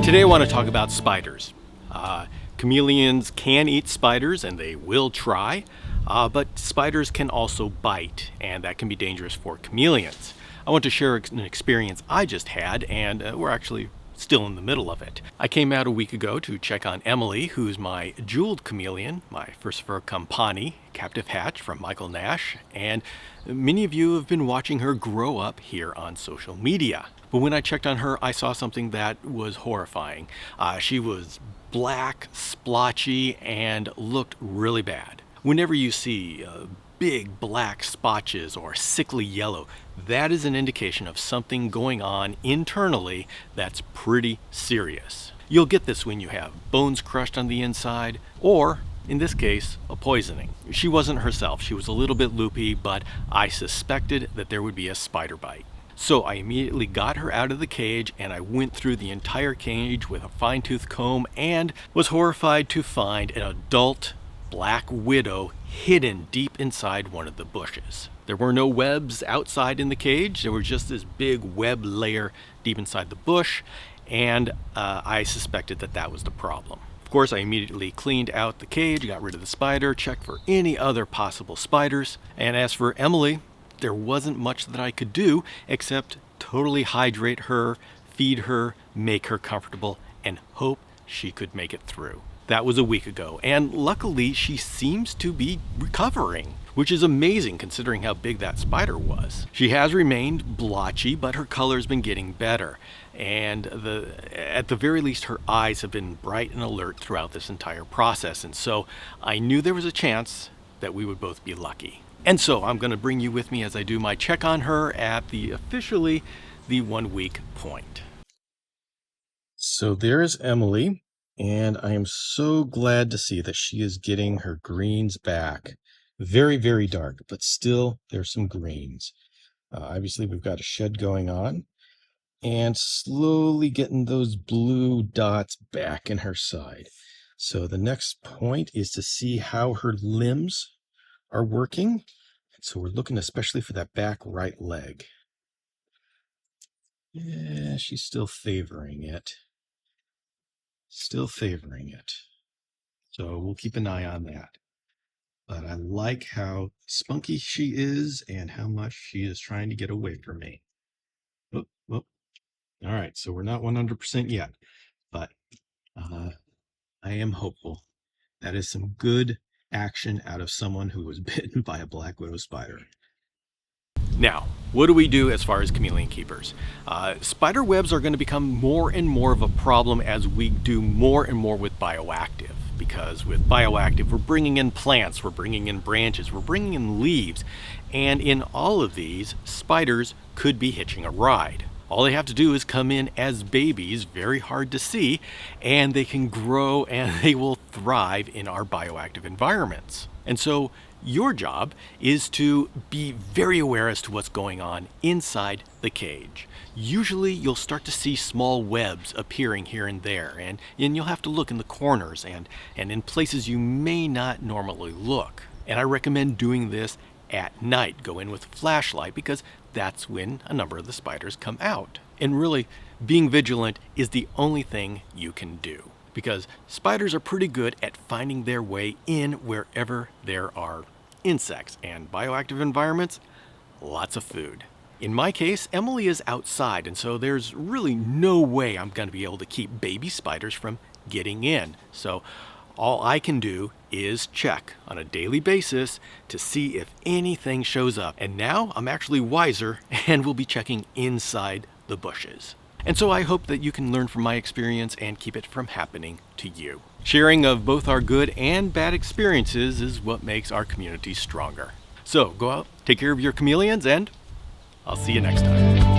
Today I want to talk about spiders. Chameleons can eat spiders and they will try, but spiders can also bite, and that can be dangerous for chameleons. I want to share an experience I just had, and we're actually still in the middle of it. I came out a week ago to check on Emily, who's my jeweled chameleon, my Furcifer Campani captive hatch from Michael Nash, and many of you have been watching her grow up here on social media. But when I checked on her, I saw something that was horrifying. She was black, splotchy, and looked really bad. Whenever you see big black spotches or sickly yellow, that is an indication of something going on internally that's pretty serious. You'll get this when you have bones crushed on the inside, or in this case, a poisoning. She wasn't herself. She was a little bit loopy, but I suspected that there would be a spider bite. So I immediately got her out of the cage, and I went through the entire cage with a fine-tooth comb and was horrified to find an adult black widow hidden deep inside one of the bushes. There were no webs outside in the cage. There was just this big web layer deep inside the bush, and I suspected that that was the problem. Of course, I immediately cleaned out the cage, got rid of the spider, checked for any other possible spiders, and as for Emily, there wasn't much that I could do except totally hydrate her, feed her, make her comfortable, and hope she could make it through. That was a week ago, and luckily she seems to be recovering, which is amazing considering how big that spider was. She has remained blotchy, but her color's been getting better, and at the very least her eyes have been bright and alert throughout this entire process, and so I knew there was a chance that we would both be lucky. And so I'm going to bring you with me as I do my check on her at officially the 1 week point. So there's Emily, and I am so glad to see that she is getting her greens back. Very, very dark, but still there's some greens. Obviously we've got a shed going on, and slowly getting those blue dots back in her side. So the next point is to see how her limbs are working. And so we're looking especially for that back right leg. Yeah, she's still favoring it. So we'll keep an eye on that. But I like how spunky she is and how much she is trying to get away from me. Whoop, whoop. All right, so we're not 100% yet, but I am hopeful. That is some good action out of someone who was bitten by a black widow spider. Now, what do we do as far as chameleon keepers? Spider webs are going to become more and more of a problem as we do more and more with bioactive. Because with bioactive, we're bringing in plants, we're bringing in branches, we're bringing in leaves. And in all of these, spiders could be hitching a ride. All they have to do is come in as babies, very hard to see, and they can grow and they will thrive in our bioactive environments. And so your job is to be very aware as to what's going on inside the cage. Usually you'll start to see small webs appearing here and there, and you'll have to look in the corners and in places you may not normally look. And I recommend doing this at night. Go in with a flashlight because that's when a number of the spiders come out. And really, being vigilant is the only thing you can do, because spiders are pretty good at finding their way in wherever there are insects, and bioactive environments, lots of food. In my case, Emily is outside, and so there's really no way I'm going to be able to keep baby spiders from getting in. So all I can do is check on a daily basis to see if anything shows up. And now I'm actually wiser and will be checking inside the bushes. And so I hope that you can learn from my experience and keep it from happening to you. Sharing of both our good and bad experiences is what makes our community stronger. So go out, take care of your chameleons, and I'll see you next time.